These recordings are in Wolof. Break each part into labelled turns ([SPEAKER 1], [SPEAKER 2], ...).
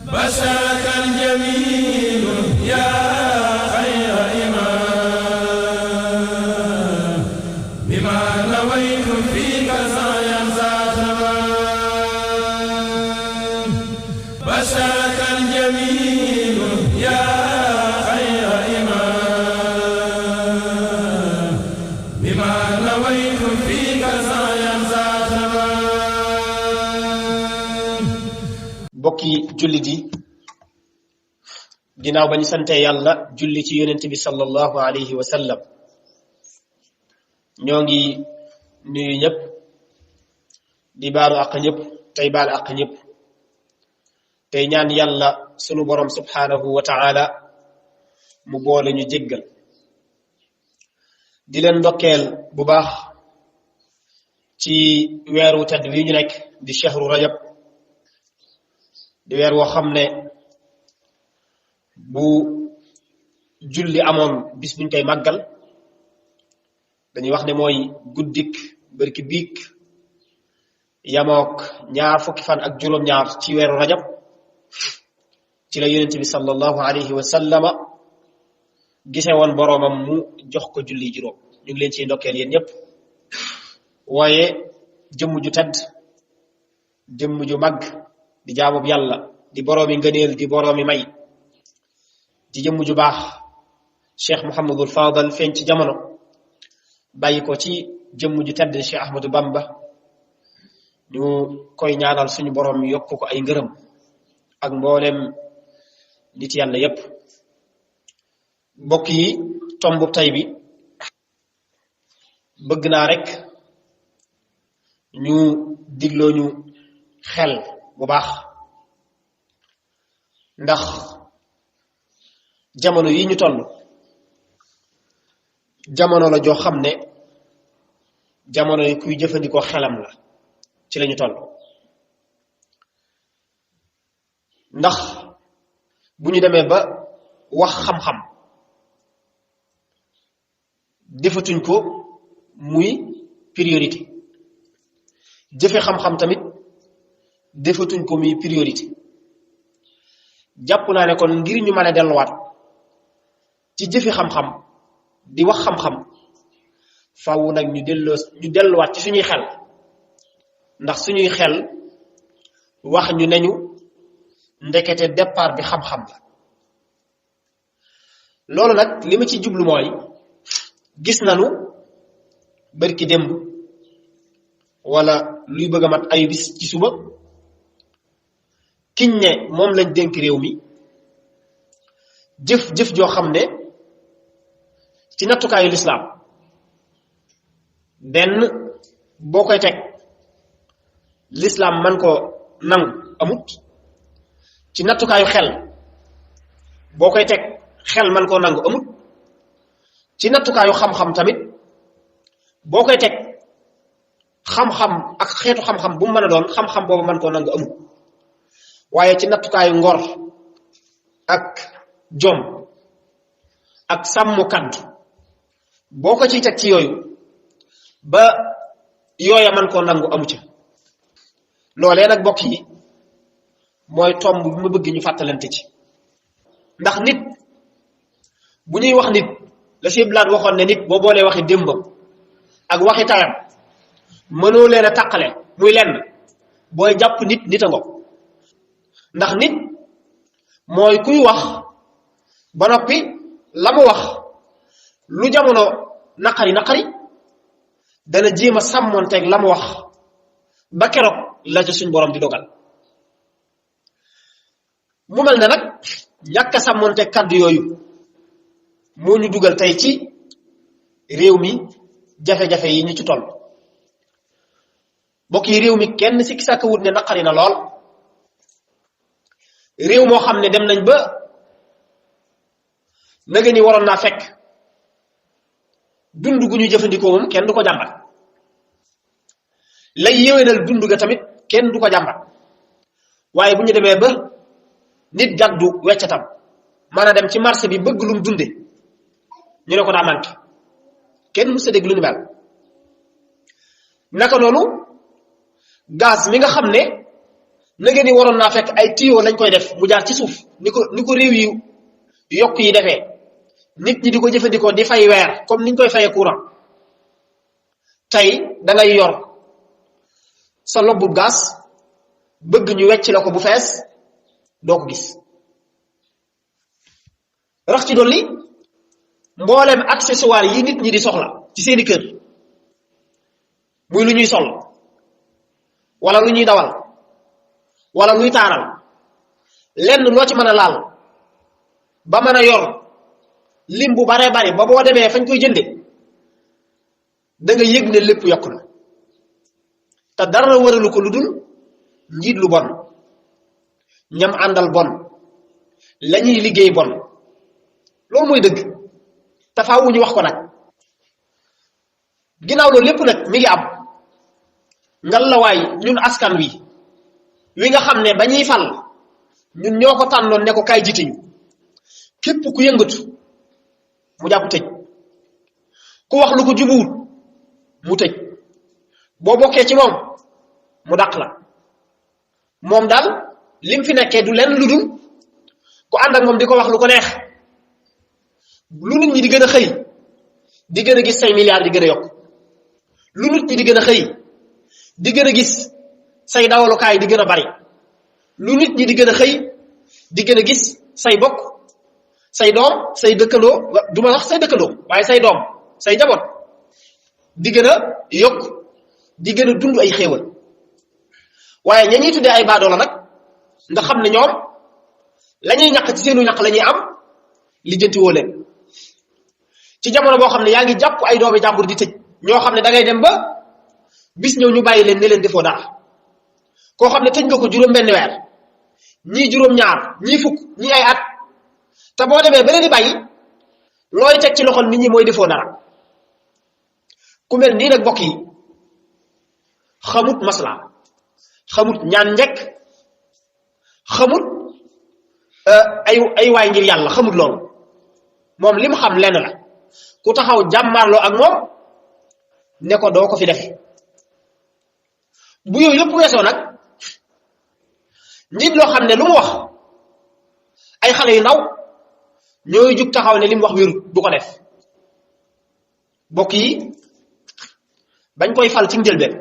[SPEAKER 1] بشرك الجميل يا خير إمام بما نويت فيك سعيا ذا تمام بشرك الجميل يا خير إمام بما نويت فيك سعيا ذا تمام
[SPEAKER 2] bokki jullit yi ginnaaw ba ñu sante yàlla julli ci yonent bi sallallahu alayhi wa sallam ñoo ngi nuyu ñëpp di baalu àq ñëpp tey baal àq ñëpp tey ñaan yàlla sunu borom subhanahu wa ta'ala mu boole ñu jéggal di leen ndokkeel bu baax ci weeru tedd wi ñu nekk di shahru rajab di weer woo xam ne bu julli amoon bis buñ koy màggal dañuy wax ne mooy guddik bërki biig yamook ñaar fukki fan ak juróom-ñaar ci weeru rajab ci la yonent bi sallallahu alayhi wa sallama gise woon boroomam mu jox ko julli juróom ñu ngi leen ciy ndokkeel yéen ñëpp waaye jëmm ju tedd jëmm ju màgg di jaamub yàlla di boroomi ngëneel di boroomi may di jëmm ju baax cheikh Mouhamadul Fadal feeñ ci jamono bàyyi ko ci jëmm ju tedd cheikh Ahmadou Bamba ñu koy ñaanal suñu boroom yokk ko ay ngërëm ak mboolem nit yàlla yépp mbokk yi tombub tay bi bëgg naa rek ñu digloo ñu xel bu baax ndax jamono yi ñu toll jamono la joo xam ne jamono yi kuy jëfandikoo xelam la ci lañu toll ndax bu ñu demee ba wax xam-xam defatuñ ko muy priorité jëfe xam-xam tamit defatuñ ko muy priorité jàpp naa ne kon ngir ñu mën a delluwaat ci jëfe xam-xam di wax xam-xam faaw nag ñu delluwaat ci suñuy xel ndax suñuy xel wax ñu neñu ndekete départ bi xam-xam la loolu nag li ma ci jublu mooy gis nanu barki démb wala luy bëgg a mat ayu bis ci suba kiñ ne moom lañ dénk réew mi jëf joo xam ne ci nattukaayu lislaam benn boo koy teg lislaam man ko nangu amut ci nattukaayu xel boo koy teg xel man koo nangu amut ci nattukaayu xam-xam tamit boo koy teg xam-xam ak xeetu xam-xam bu mu mën a doon xam-xam boobu man koo nangu amut waaye ci nattukaayu ngor ak jom ak sàmm kaddu boo ko ciy teg ci yooyu ba yooya man koo nangu amu ca loolee nag bokk yi mooy tomb bi ma bëgg ñu fàttalante ci ndax nit bu ñuy wax nit la si blaat waxoon ne nit boo boolee waxi démbam ak waxi tayam mënoo leen a taqale muy lenn booy jàpp nit a ngo ndax nit mooy kuy wax ba noppi la mu wax lu jamono naqari dana jéem a sàmmonteeg la mu wax ba keroog la ca suñ borom di dogal mu mel ne nag ñàkk a sàmmonteeg kàddu yooyu moo ñu dugal tey ci réew mi jafe-jafe yi ñu ci toll bokk yi réew mi kenn sikki sàkk wut ne naqari na lool réew moo xam ne dem nañ ba naga ni waroon naa fekk dund gu ñu jëfandikoo moom kenn du ko jàmbat lay yéwénal dund ga tamit kenn du ko jàmbat waaye bu ñu demee ba nit gàddu weccatam mën a dem ci marché bi bëgg lum dunde ñu ne ko daa manqué kenn mu sa dégg lu ni mel naka noonu gaz mi nga xam ne léegi ni waroon naa fekk ay tuyau lañ koy def mu jaar ci suuf ni ko réew yi yokk yi defee nit ñi di ko jëfandikoo di fay weer comme niñ koy fayee courant tey da ngay yor sa lobbu gaz bëgg ñu wecc la ko bu fees doo ko gis rax ci dolli mbooleem accessoire yi nit ñi di soxla ci seeni kër muy lu ñuy sol wala lu ñuy dawal wala luy taaral lenn loo ci mën a laal ba mën a yor lim bu baree bari ba boo demee fañ koy jënde da nga yëg ne lépp yokk na te dara waralu ko lu dul njiit lu bon ñam àndal bon lañuy liggéey bon loolu mooy dëgg te faaw ñu wax ko nag ginnaaw loolu lépp nag mi ngi am ngal la waay ñun askan wi nga xam ne ba ñuy fal ñun ñoo ko tànnoon ne ko kaay jiite ñu képp ku yëngatu mu jàpp tëj ku wax lu ko jubuwut mu tëj boo bokkee ci moom mu dàq la moom daal lim fi nekkee du lenn lu dul ku ànd ak moom di ko wax lu ko neex lu nit ñi di gën a xëy di gën a gis say milliards di gën a yokk lu nit ñi di gën a xëy di gën a gis say dawalukaay di gën a bari lu nit ñi di gën a xëy di gën a gis say bokk say doom say dëkkandoo du ma wax say dëkkandoo waaye say doom say jaboot di gën a yokk di gën a dund ay xéewal waaye ña ñuy tuddee ay baadoola nag nga xam ne ñoom la ñuy ñàkk ci seenu ñàkk la ñuy am lijjanti woo leen ci jamono boo xam ne yaa ngi jàpp ay doomi jàmbur di tëj ñoo xam ne da ngay dem ba bis ñëw ñu bàyyi leen ne leen defoo dara koo xam ne tëj nga ko juróom benn weer ñii juróom ñaar ñii fukk ñii ay at te boo demee ba leen di bàyyi looy teg ci loxol nit ñi mooy defoo dara ku mel nii nag bokk yi xamut masla xamut ñaan njëkk xamut ay waay ngir yàlla xamut loolu moom li mu xam lenn la ku taxaw jàmmaarloo ak moom ne ko doo ko fi defe bu yooyu yëpp weesoo nag njiit loo xam ne lu mu wax ay xale yu ndaw ñooy jug taxaw ne li mu wax wérut du ko def bokk yi bañ koy fal ci njëlbeen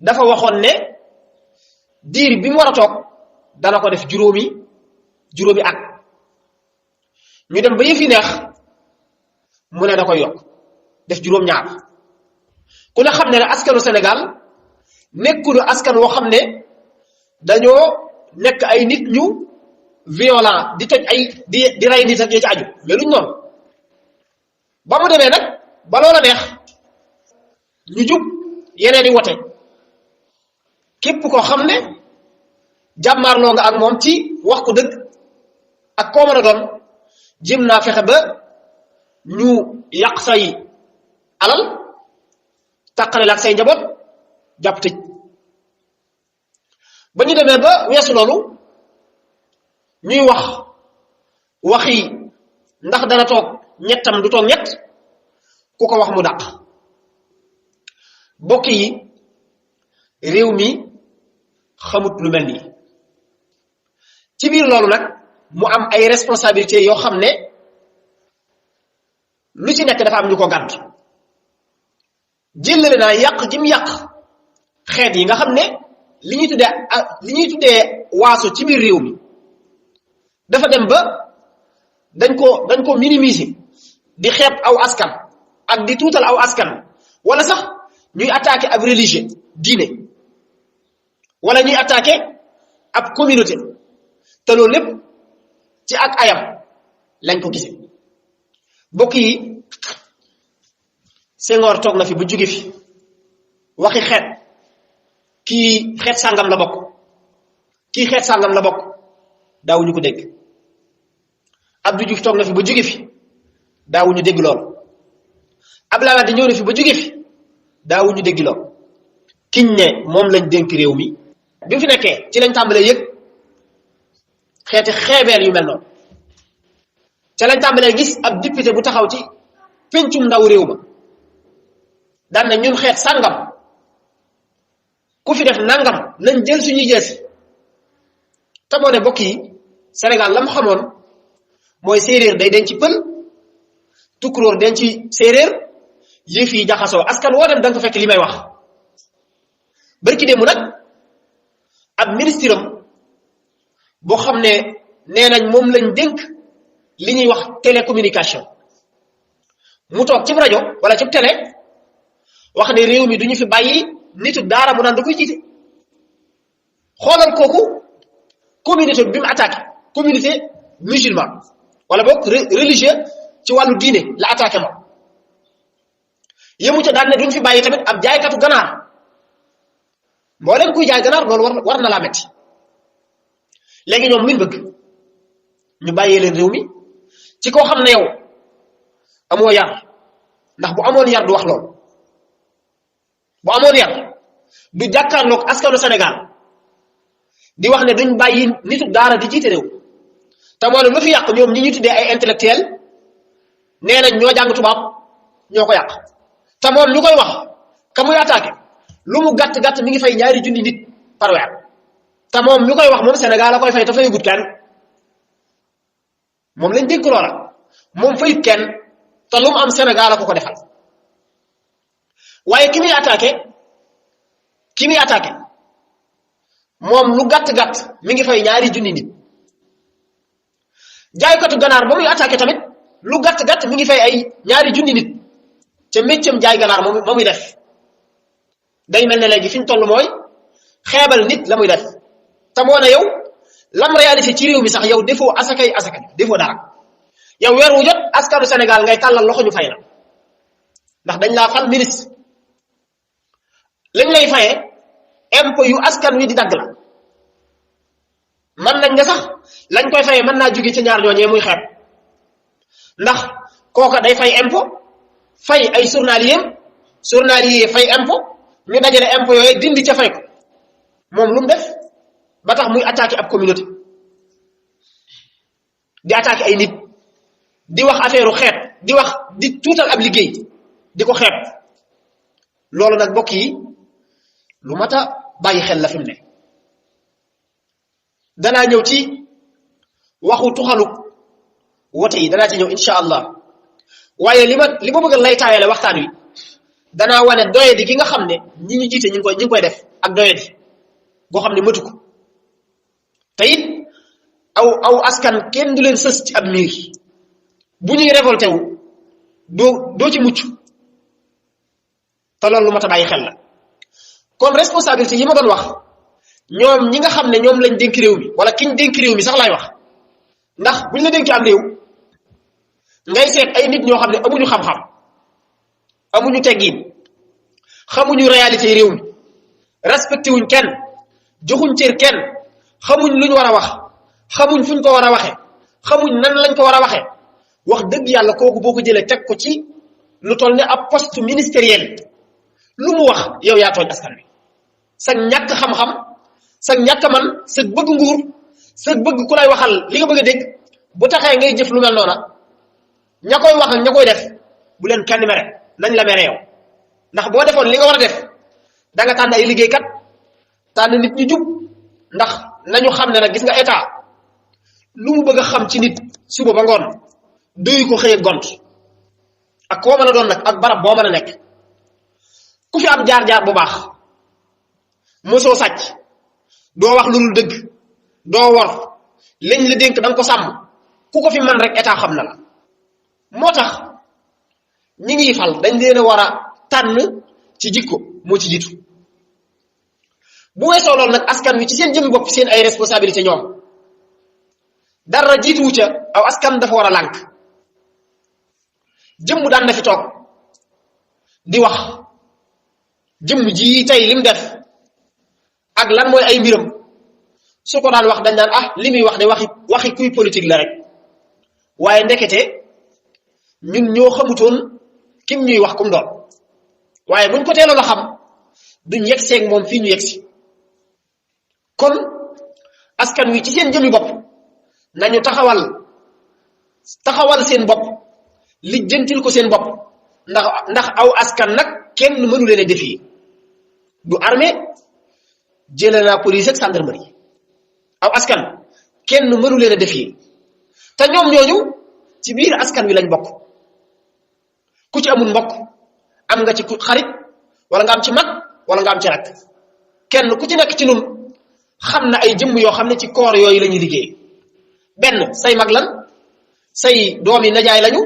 [SPEAKER 2] dafa waxoon ne diir bi mu war a toog dana ko def juróomi at ñu dem ba yëf yi neex mu ne da koy yokk def juróom-ñaar ku ne xam ne ne askanu Sénégal nekkul askan woo xam ne dañoo nekk ay nit ñu violent di toj ay di rey nit ak ci aju mais luñ noonu ba mu demee nag ba loola neex ñu jub yeneen i wote képp koo xam ne jàmmaarloo nga ak moom ci wax ko dëgg ak koo mën a doon jëm naa fexe ba ñu yàq say alal tàqale la ak say njaboot jàpp tëj ba ñu demee ba weesu loolu ñuy waxi ndax dana toog ñettam du toog ñett ku ko wax mu dàq bokk yi réew mi xamut lu mel nii ci biir loolu nag mu am ay responsabilités yoo xam ne lu ci nekk dafa am ñu ko gàdd jëlale naa yàq jim yàq xeet yi nga xam ne li ñuy tuddee waaso ci biir réew mi dafa dem ba dañ ko minimiser di xeeb aw askan ak di tuutal aw askan wala sax ñuy attaquer ab religieux diine wala ñuy attaquer ab communauté te loolu lépp ci ak ayam lañ ko gisee bokk yi Senghor toog na fi bu jóge fi waxi xeet kii xeet sàngam la bokk kii xeet sàngam la bokk daawuñu ko dégg Abdou Diouf toog na fi ba jóge fi daawuñu dégg lool Abdoulaye Wade ñëw na fi ba jóge fi daawuñu dégg lool kiñ ne moom lañ dénk réew mi bi mu fi nekkee ci lañ tàmbalee yëg xeeti xeebeel yu mel noonu ca lañ tàmbalee gis ab député bu taxaw ci pencum ndaw réew ma daan na ñun xeet sàngam ku fi def nangam nañ jël suñuy jeesi te moo ne bokk yi Sénégal la mu xamoon mooy séeréer day denc pël tukkuróor denc séeréer yëf yi jaxasoo askan woo dem da nga ko fekk li may wax barki démb nag ab ministre am boo xam ne nee nañ moom lañ dénk li ñuy wax télécommunication mu toog ci rajo wala ci télé wax ne réew mi duñu fi bàyyi nitu daara mu naan da koy jiite xoolal kooku communauté bi mu attaqué communauté musulman wala boog religieux ci wàllu diine la attaqué moom yëmu ca daan ne duñ fi bàyyi tamit ab jaaykatu ganaar mboolem kuy jaay ganaar loolu war na laa metti léegi ñoom luñ bëgg ñu bàyyee leen réew mi ci koo xam ne yow amoo yar ndax bu amoon yar du wax loolu bu amoon yar du jàkkaarloog askanu Sénégal di wax ne duñ bàyyi nitu daara di jiite réew te moo ne lu fi yàq ñoom ñi ñu tuddee ay intellectuel nee nañ ñoo jàng tubaab ñoo ko yàq te moom ñu koy wax ka muy attaqué lu mu gàtt-gàtt mi ngi fay 2,000 nit par weer te moom ñu koy wax moom Sénégal la koy fay te fayagut kenn moom lañ dénk loola moom fayut kenn te lu mu am Sénégal la ko defal waaye ki muy attaqué moom lu gàtt-gàtt mi ngi fay 2,000 nit jaaykatu ganaar ba muy attaqué tamit lu gàtt-gàtt mi ngi fay ay 2,000 nit ca méccam jaay ganaar moom muy def day mel ne léegi fi ñu toll mooy xeebal nit la muy def te moo ne yow lam réalisé ci réew mi sax yow defoo asaka defoo dara yow weer wu jot askanu Sénégal ngay tàllal loxo ñu fay la ndax dañ laa fal ministre lañ lay fayee impôt yu askan wi di dagg la man nañ nga sax lañ koy fayee mën naa jóge ci ñaar ñooñee muy xeeb ndax kooka day fay impôt fay ay journalier fay impôt ñu dajale impôt yooyu dindi ca fay ko moom lu mu def ba tax muy attaqué ab communauté di attaqué ay nit di wax affaire xeet di tuutal ab liggéey di ko xeet loolu nag bokk yi lu mat a bàyyi xel la fi mu ne danaa ñëw ci waxu tuxalu wote yi danaa ci ñëw insha allah waaye li ma bëgg lay taayale waxtaan wi danaa wane doyadi gi nga xam ne ñi ñu jiite ñi ngi koy def ak doyadi boo xam ne matu ko te it aw askan kenn du leen sës ci ab miir bu ñuy révolté wu doo ci mucc te loolu lu mat a bàyyi xel la kon responsabilité yi ma doon wax ñoom ñi nga xam ne ñoom lañ dénk réew mi wala kiñ dénk réew mi sax laay wax ndax buñ la dénkee am réew ngay seet ay nit ñoo xam ne amuñu xam-xam amuñu teggiin xamuñu réalité réew mi respecté wuñ kenn joxuñ cër kenn xamuñ luñ war a wax xamuñ fuñ ko war a waxe xamuñ nan lañ ko war a waxe wax dëgg yàlla kooku boo ko jëlee teg ko ci lu toll ne ab poste ministériel lu mu wax yow yaa tooñ askan wi sa ñàkk xam-xam sa ñàkk man sa bëgg nguur sa bëgg ku lay waxal li nga bëgg a dégg bu taxee ngay jëf lu mel noona ña koy wax ak ña koy def bu leen kenn mere nañ la mere yow ndax boo defoon li nga war a def da nga tànn ay liggéeykat tànn nit ñu jub ndax nañu xam ne nag gis nga état lu mu bëgg a xam ci nit suba ba ngoon doy ko xëy gont ak koo mën a doon nag ak barab boo mën a nekk ku fi am jaar-jaar bu baax mosoo sàcc doo wax lu dul dëgg doo wor lañ la dénk da nga ko sàmm ku ko fi man rek état xam na la moo tax ñi ngi fal dañ leen a war a tànn ci jikko moo ci jiitu bu weesoo loolu nag askan wi ci seen jëm bopp seen ay responsabilité ñoom dara jiituwu ca aw askan dafa war a lànk jëmm daan na fi toog di wax jëmm ji tey lim def ak lan mooy ay mbiram su ko daan wax dañ naan ah li muy wax de waxi kuy politique la rek waaye ndekete ñun ñoo xamutoon kim ñuy wax kum doon waaye buñ ko teeloon a xam duñ yegg seeg moom fii ñu yegg si kon askan wi ci seen jëmi bopp nañu taxawal seen bopp lijjantil ko seen bopp ndax aw askan nag kenn mënu leen a défier du armée jëlee naa police ak gendarmerie aw askan kenn mënu leen a défier te ñoom ñooñu ci biir askan wi lañ bokk ku ci amul mbokk am nga ci xarit wala nga am ci mag wala nga am ci rakk kenn ku ci nekk ci nun xam na ay jëmm yoo xam ne ci koor yooyu la ñuy liggéey benn say mag lan say doomi najaay lañu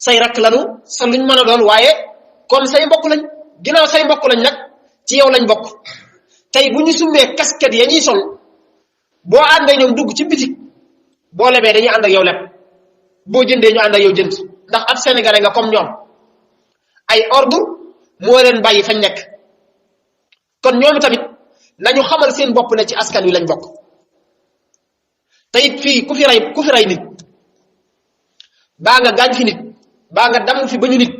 [SPEAKER 2] say rakk lañu sa luñ mën a doon waaye kon say mbokk lañ ginnaaw say mbokk lañ nag ci yow lañ bokk tey bu ñu summee casquette ya ñuy sol boo àndee ñoom dugg ci bitik boo lebee dañuy ànd ak yow leb boo jëndee ñu ànd ak yow jënd ndax ab sénégalais nga comme ñoom ay ordre moo leen bàyyi fañ nekk kon ñoom tamit nañu xamal seen bopp ne ci askan wi lañ bokk te it fii ku fi rey nit baa nga gaañ fi nit baa nga damm fi ba ñu nit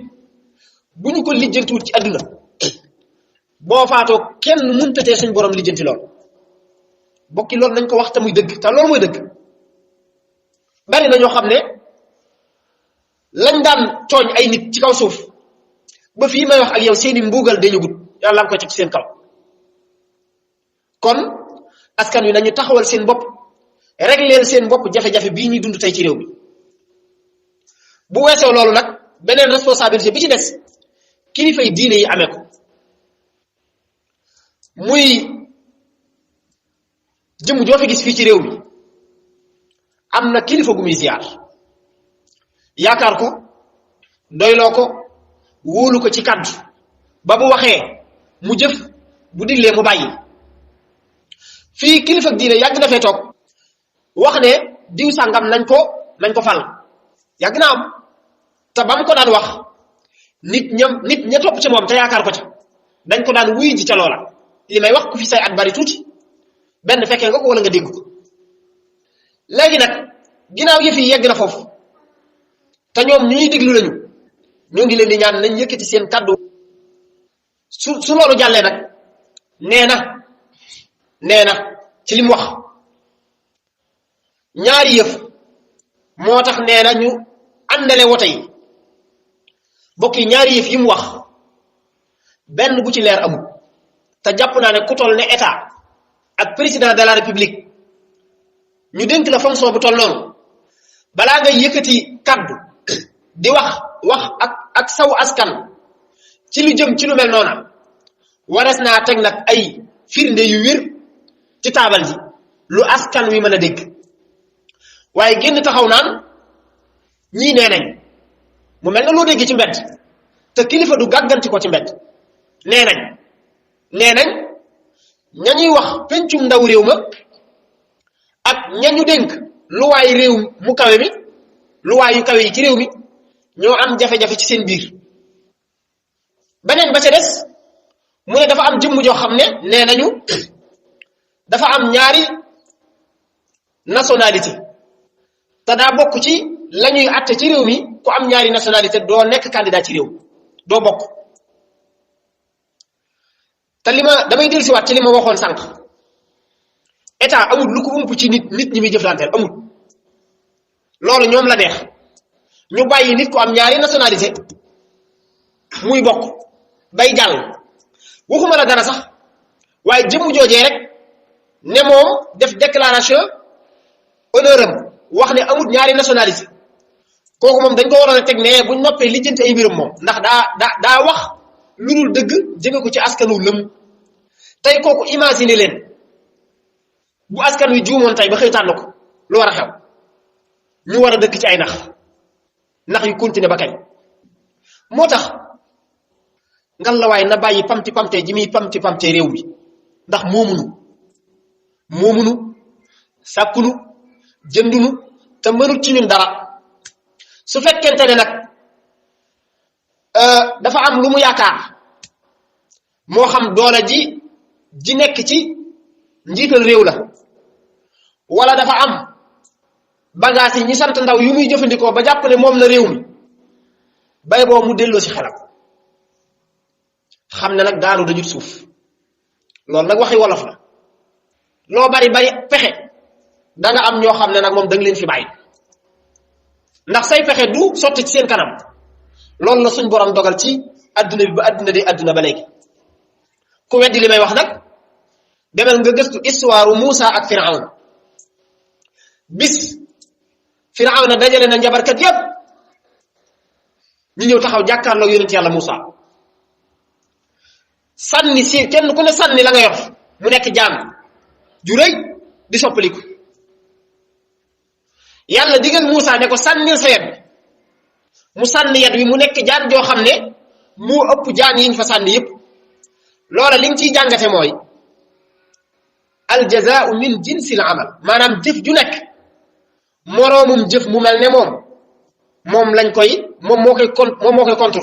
[SPEAKER 2] bu ñu ko lijjantiwut ci àdduna boo faatoo kenn muntatee suñ borom lijjanti lool bokki loolu nañ ko wax te muy dëgg te loolu mooy dëgg bari na ñoo xam ne lañ daan tooñ ay nit ci kaw suuf ba fii may wax ak yow seeni mbuugal dañu gut yàlla am ko teg ci seen kaw kon askan wi nañu taxawal seen bopp régleel seen bopp jafe-jafe bii ñuy dund tey ci réew mi bu weesoo loolu nag beneen responsabilité bi ci des kilifay diine yi amee ko muy jëmm joo fi gis fii ci réew mi am na kilifa gu muy ziyaar yaakaar ko doyloo ko wóolu ko ci kàddu ba bu waxee mu jëf bu diglee mu bàyyi fii kilifa diine yàgg na fee toog wax ne diw sàngam nañ ko fal yàgg na am te ba mu ko daan wax nit ña topp ci moom te yaakaar ko ca dañ ko daan wuy ji ca loola li may wax ku fi say at bari tuuti benn fekkee nga ko wala nga dégg ko léegi nag ginnaaw yëf yi yegg na foofu te ñoom ñuy déglu lañu ñoo ngi leen di ñaan nañ yëkkati seen kàddu su loolu jàllee nag nee na ci li mu wax ñaari yëf moo tax nee na ñu àndale wote yi bokk yi ñaari yëf yi mu wax benn bu ci leer amul te jàpp naa ne ku toll ne état ak président de la république ñu dénk la fonction bu toll noonu balaa ngay yëkkati kaddu di wax ak saw askan ci lu jëm ci lu mel noona waras naa teg nag ay firnde yu wér ci taabal ji lu askan wi mën a dégg waaye génn taxaw naan ñii nee nañ mu mel na loo dégg ci mbedd te kilifa du gàgganti ko ci mbedd nee nañ ñañuy wax pencum ndaw réew ma ak ñañu dénk luwaay réew mu kawe mi luwaay yu kawe yi ci réew mi ñoo am jafe-jafe ci seen biir beneen ba ca des mu ne dafa am jëmm joo xam ne nee nañu dafa am ñaari nationalité te daa bokk ci la ñuy àtte ci réew mi ku am ñaari nationalité doo nekk candidat ci réew doo bokk te damay dellusiwaat ci li ma waxoon sànq état amul lu ko ump ci nit ñi muy jëflanteel amul loolu ñoom la neex ñu bàyyi nit ku am ñaari nationalité muy bokk bay jàll waxuma la dara sax waaye jëmm joojee rek ne moom def déclaration honneur am wax ne amul ñaari nationalité kooku moom dañ ko waroon a teg ne buñ noppee lijjanti ay mbiram moom ndax daa wax lu dul dëgg jëme ko ci askanu lëm tey kooku imaginer leen bu askan wi juumoon tey ba xëy tànn ko lu war a xew ñu war a dëkk ci ay nax yu continuer ba kañ moo tax ngal la waaye na bàyyi pamti pamte ji muy pamti pamte réew mi ndax moomunu sàkkunu jëndunu te mënut ci ñun dara su fekkente ne nag dafa am lu mu yaakaar moo xam doole ji nekk ci njiital réew la wala dafa am bagage yi ñi sant ndaw yu muy jëfandikoo ba jàpp ne moom la réew mi bay boo mu delloo si xelam xam ne nag daanu dajut suuf loolu nag waxi wolof la loo bari pexe danga am ñoo xam ne nag moom danga leen fi bàyyi ndax say pexe du sotti ci seen kanam loolu la suñ borom dogal ci adduna bi ba adduna di adduna ba léegi ku weddi li may wax nag demal nga gëstu histoire Muusa ak Firawna bis Firawna dajale na njabarkat yépp ñu ñëw taxaw jàkkaarloo yonent yàlla Muusa sànni si kenn ku ne sànni la nga yor mu nekk jaan ju rëy di soppaliku yàlla digal Muusa ne ko sànnil sa yet mu sànni yet wi mu nekk jaan joo xam ne moo ëpp jaan yiñ fa sànni yépp loola liñ ciy jàngate mooy aljazaau min jinsil amal maanaam jëf ju nekk moroomum jëf mu mel ne moom lañ koy moom moo koy contre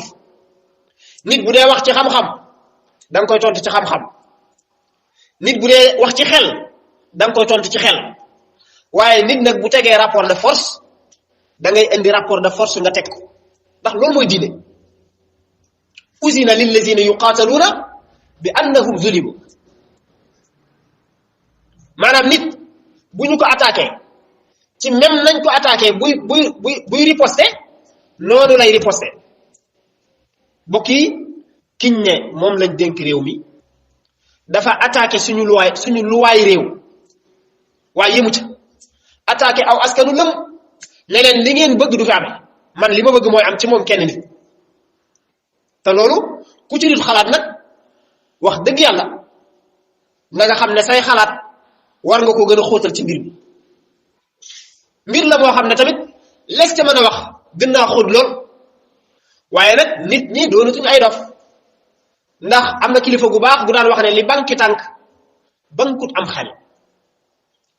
[SPEAKER 2] nit bu dee wax ci xam-xam da nga koy tontu ci xam-xam nit bu dee wax ci xel da nga koy tontu ci xel waaye nit nag bu tegee rapport de force da ngay indi rapport de force nga teg ko ndax loolu mooy diine uzina lillazina yuqaataluuna bi annahum zulimu maanaam nit bu ñu ko attaqué ci même nañ ko attaqué buy riposté noonu lay riposté bokk yi kiñ ne moom lañ dénk réew mi dafa attaqué suñu luwaay réew waaye yëmu ca attaqué aw askanu lëm ne leen li ngeen bëgg du fi amee man li ma bëgg mooy am ci moom kenn nit te loolu ku ci nit xalaat nag wax dëgg yàlla na nga xam ne say xalaat war nga ko gën a xóotal ci mbir la moo xam ne tamit lees ca mën a wax gën naa xóot lool waaye nag nit ñi doonatuñ ay dof ndax am na kilifa gu baax gu daan wax ne li banki tànk bankut am xel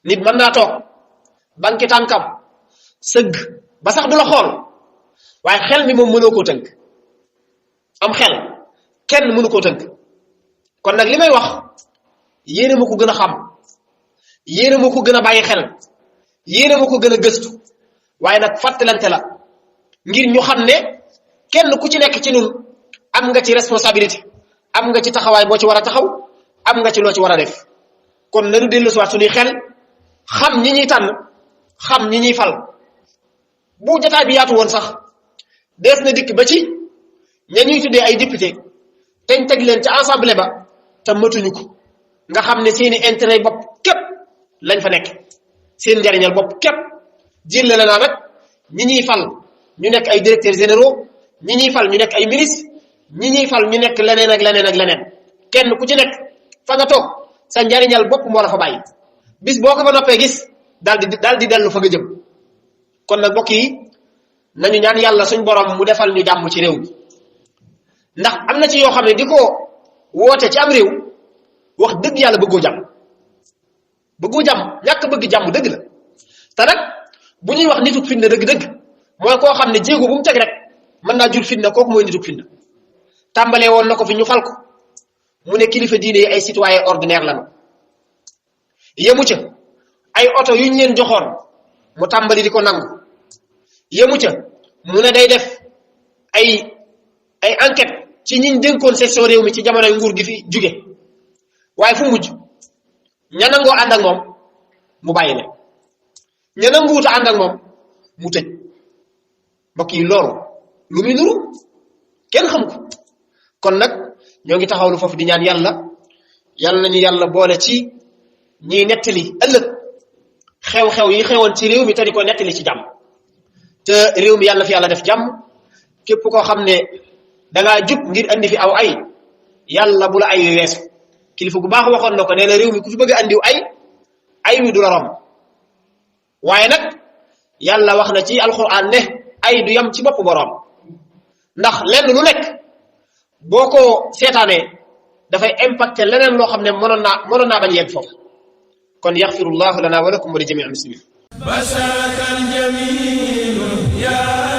[SPEAKER 2] nit mën naa toog banki tànkam sëgg ba sax du la xool waaye xel mi moom mënoo koo tënk am xel kenn mënu koo tënk kon nag li may wax yéena ma ko gën a xam yéena ma ko gën a bàyyi xel yéena ma ko gën a gëstu waaye nag fàttalante la ngir ñu xam ne kenn ku ci nekk ci ñun am nga ci responsabilité am nga ci taxawaay boo ci war a taxaw am nga ci loo ci war a def kon nanu dellusiwaat suñuy xel xam ñi ñuy tànn xam ñi ñuy fal bu jotaay bi yaatu woon sax dees na dikk ba ci ña ñuy tuddee ay député teñ teg leen ca assemblée ba te matuñu ko nga xam ne seeni intérêt bopp képp lañ fa nekk seen njariñal bopp képp jël la naa nag ñi ñuy fal ñu nekk ay directeurs généraux ñi ñuy fal ñu nekk ay ministres ñi ñuy fal ñu nekk leneen ak leneen ak leneen kenn ku ci nekk fa nga toog sa njariñal bopp moo la fa bàyyi bis boo ko fa noppee gis daal di dellu fa nga jëm kon nag mbokk yi nañu ñaan yàlla suñ borom mu defal ñu jàmm ci réew mi ndax am na ci yoo xam ne di ko woote ci am réew wax dëgg yàlla bëggoo jàmm ñàkk bëgg jàmm dëgg la te nag bu ñuy wax nituk fitna dëgg-dëgg mooy koo xam ne jéego bu mu teg rek mën naa jur fitna kooku mooy nituk fitna tàmbalee woon na ko fi ñu fal ko mu ne kilifa diine yi ay citoyen ordinaire lañu yemu ca ay oto yuñ leen joxoon mu tàmbali di ko nangu yemu ca mu ne day def ay enquête ci ñiñ dénkoon section réew mi ci jamonoy nguur gi fi jóge waaye fu mujj ña nangoo ànd ak moom mu bàyyi leen ña nanguwuta ànd ak moom mu tëj mbokk yi loolu lu muy nuru kenn xam ko kon nag ñoo ngi taxawlu foofu di ñaan yàlla nañu yàlla boole ci ñiy nettali ëllëg xew-xew yi xewoon ci réew mi te di ko nettali ci jàmm te réew mi yàlla fi yàlla def jàmm képp koo xam ne dangaa jub ngir andi fi aw ay yàlla bu la ay wi weesu kilifa gu baax waxoon na ko nee na réew mi ku fi bëgg a andiw ay wi du la romb waaye nag yàlla wax na ci alxuraan ne ay du yam ci bopp boroom ndax lenn lu nekk boo ko seetaanee dafay impacté leneen loo xam ne mënoon naa bañ yegg foofu kon yaxfirullahu lana wa lakum wa li jamiil muslimin
[SPEAKER 1] bashakan jamil ya